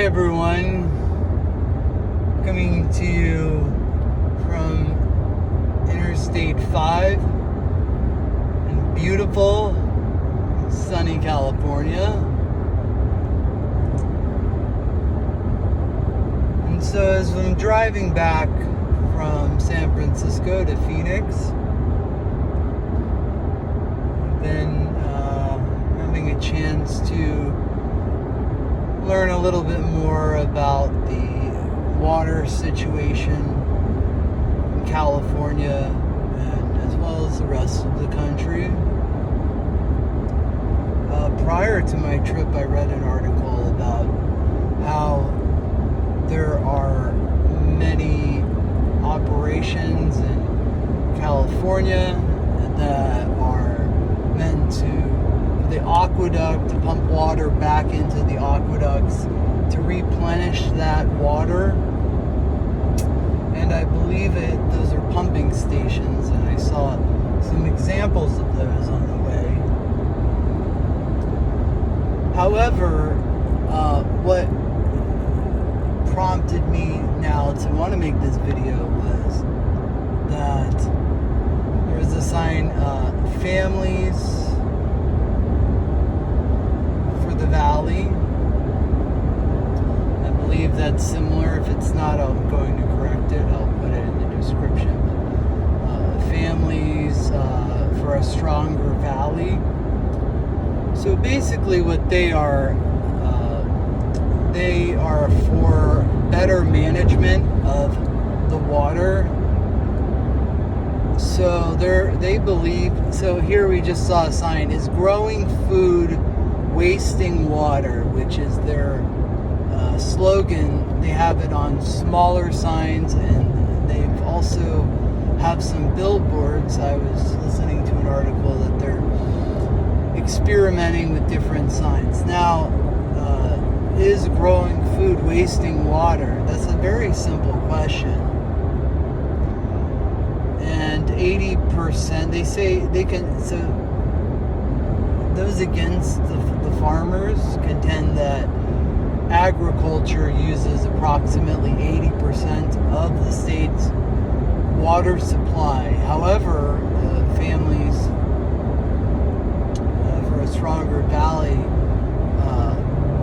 everyone, coming to you from Interstate 5 in beautiful, sunny California. And so as I'm driving back from San Francisco to Phoenix, then having a chance to learn a little bit more about the water situation in California and as well as the rest of the country. Prior to my trip, I read an article about how there are many operations in California that are meant to the aqueduct to pump water back into the aqueducts to replenish that water, and I believe those are pumping stations, and I saw some examples of those on the way. However, what prompted me now to want to make this video was that there was a sign, families the valley. I believe that's similar. If it's not, I'm going to correct it. I'll put it in the description. Families for a stronger valley. So basically what they are for better management of the water. So they believe, so here we just saw a sign, is growing food wasting water, which is their slogan. They have it on smaller signs, and they've also have some billboards. I was listening to an article that they're experimenting with different signs. Now, is growing food wasting water? That's a very simple question. And 80%, they say they can, so those against the farmers contend that agriculture uses approximately 80% of the state's water supply. However, families for a stronger valley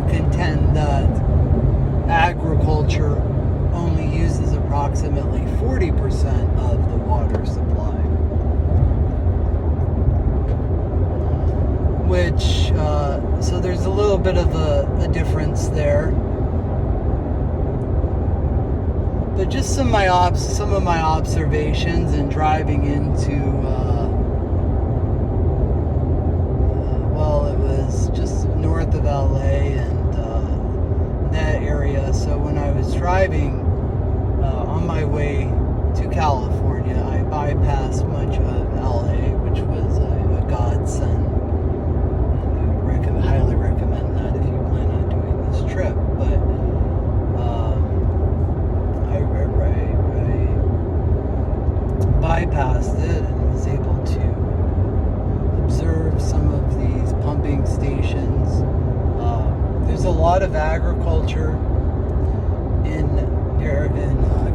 contend that agriculture only uses approximately 40% of the water supply. Which, so there's a little bit of a difference there. But just some of my observations in driving into, well, it was just north of LA and that area. So when I was driving on my way to California, I bypassed much of LA, which was a godsend. Highly recommend that if you plan on doing this trip. But I bypassed it and was able to observe some of these pumping stations. There's a lot of agriculture in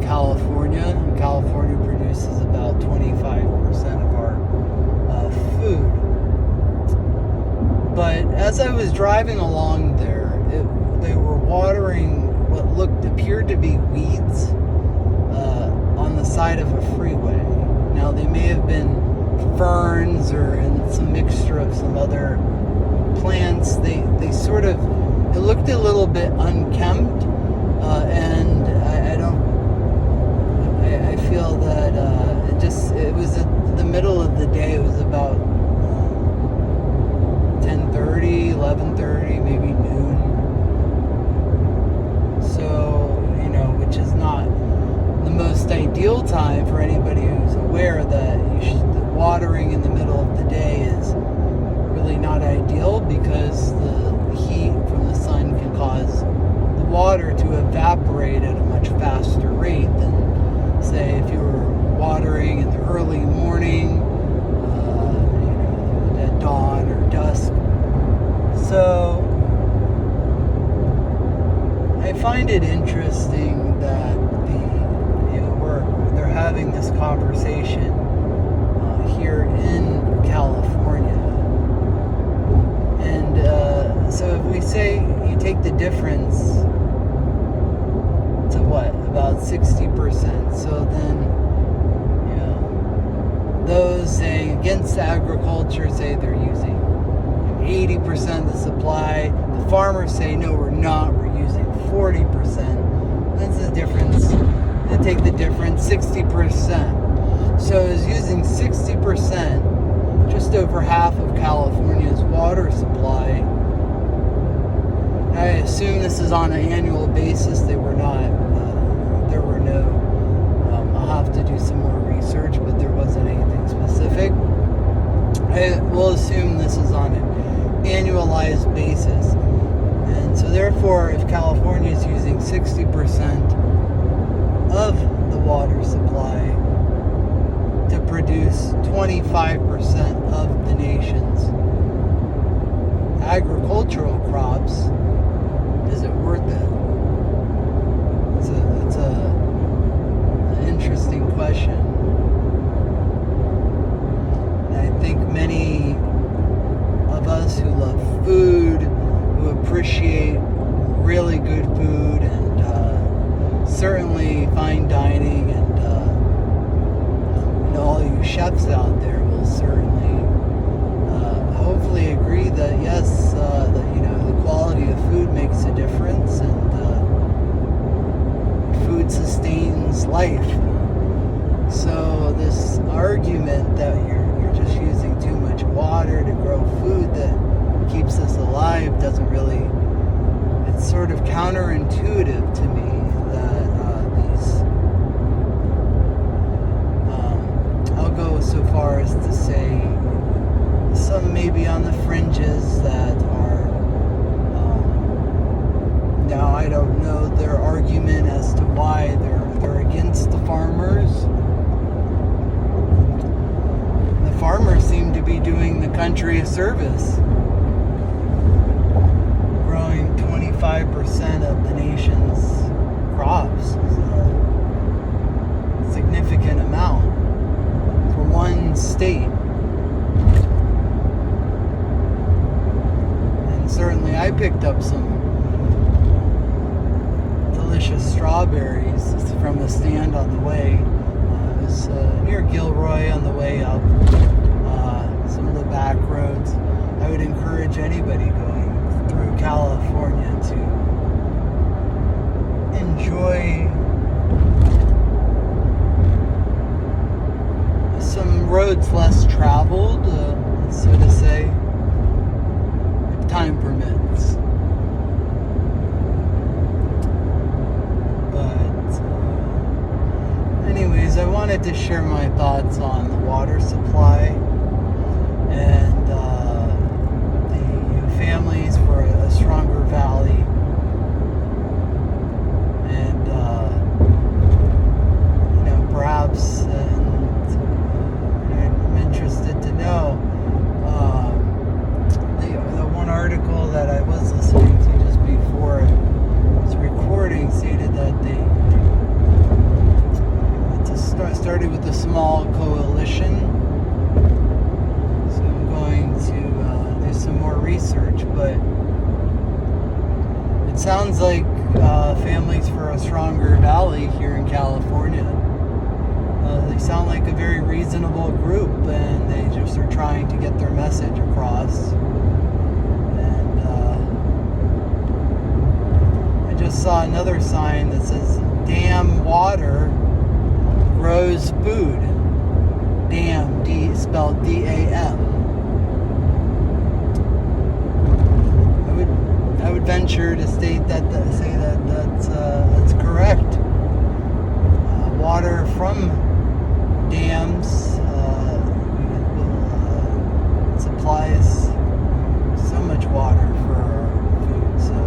California. California produces about 25% of our food. But as I was driving along there, they were watering what appeared to be weeds on the side of a freeway. Now they may have been ferns and some mixture of some other plants. They sort of, it looked a little bit unkempt, and I feel that it was at the middle of the day. It was about 10:30, 11:30, maybe noon. So, which is not the most ideal time for anybody who's aware that the watering in the middle of the day is really not ideal, because the heat from the sun can cause the water to evaporate at a much faster rate than, say, if you were watering in the early morning, at dawn or dusk. So I find it interesting that they're having this conversation here in California. And so if we say you take the difference to what? About 60%. So then, those saying against agriculture say they're using 80% of the supply. The farmers say, no, we're not. We're using 40%. That's the difference. They take the difference, 60%. So it's using 60%, just over half of California's water supply. I assume this is on an annual basis. They were not. There were no. I'll have to do some more research, but there wasn't anything specific. I will assume this is on an annualized basis. And so therefore, if California is using 60% of the water supply to produce 25% of the nation's agricultural crops, is it worth it? It's an interesting question. And I think many of us who love food, who appreciate really good food, and certainly fine dining, and all you chefs out there will certainly hopefully agree that yes, that the quality of food makes a difference, and food sustains life. So this argument that you're just using too much water to grow food that keeps us alive doesn't really, it's sort of counterintuitive to me that I'll go so far as to say some maybe on the fringes that are now I don't know their argument as to why they're against the farmers. The farmers seem to be doing the country a service, growing 25% of the nation's crops. It's a significant amount for one state. And certainly I picked up some delicious strawberries from a stand on the way. It was near Gilroy on the way up. Some of the back roads. I would encourage anybody going through California to enjoy some roads less traveled, so to say, if time permits. Anyways, I wanted to share my thoughts on the water supply and the families for a stronger valley, and perhaps, I'm interested to know the one article that I was listening to just before this recording stated that they started with a small coalition. So I'm going to do some more research, but it sounds like Families for a Stronger Valley here in California. They sound like a very reasonable group, and they just are trying to get their message across. And I just saw another sign that says "Dam water grows food." Dam, spelled D-A-M. I would venture to state that's correct. Water from dams will supply us so much water for our food. So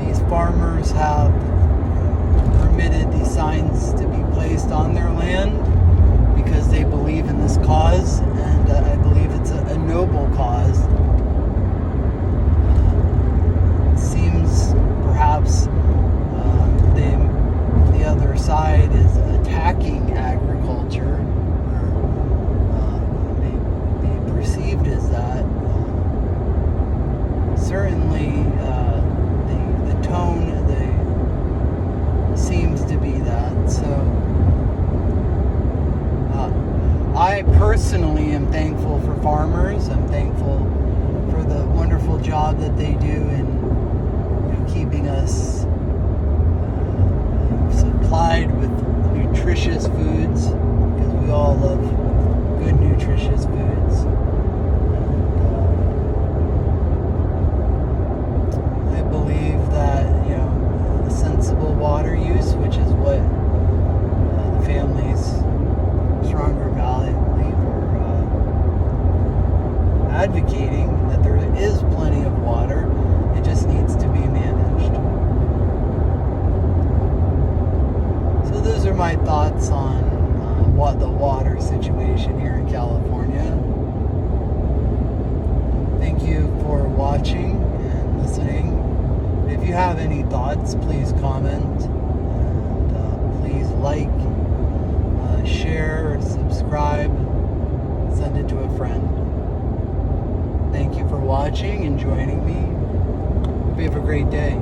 these farmers have permitted these signs to be placed on their land because they believe in this cause, and I believe it's a noble cause. personally am thankful for farmers. I'm thankful for the wonderful job that they do in keeping us supplied with nutritious foods, because we all love good nutritious foods. I believe that the sensible water use, which is what the families Stronger Valley believe are advocating, that there is plenty of water. It just needs to be managed. So those are my thoughts on what the water situation here in California. Thank you for watching and listening. If you have any thoughts, please comment, and please like, share, subscribe, send it to a friend. Thank you for watching and joining me. Hope you have a great day.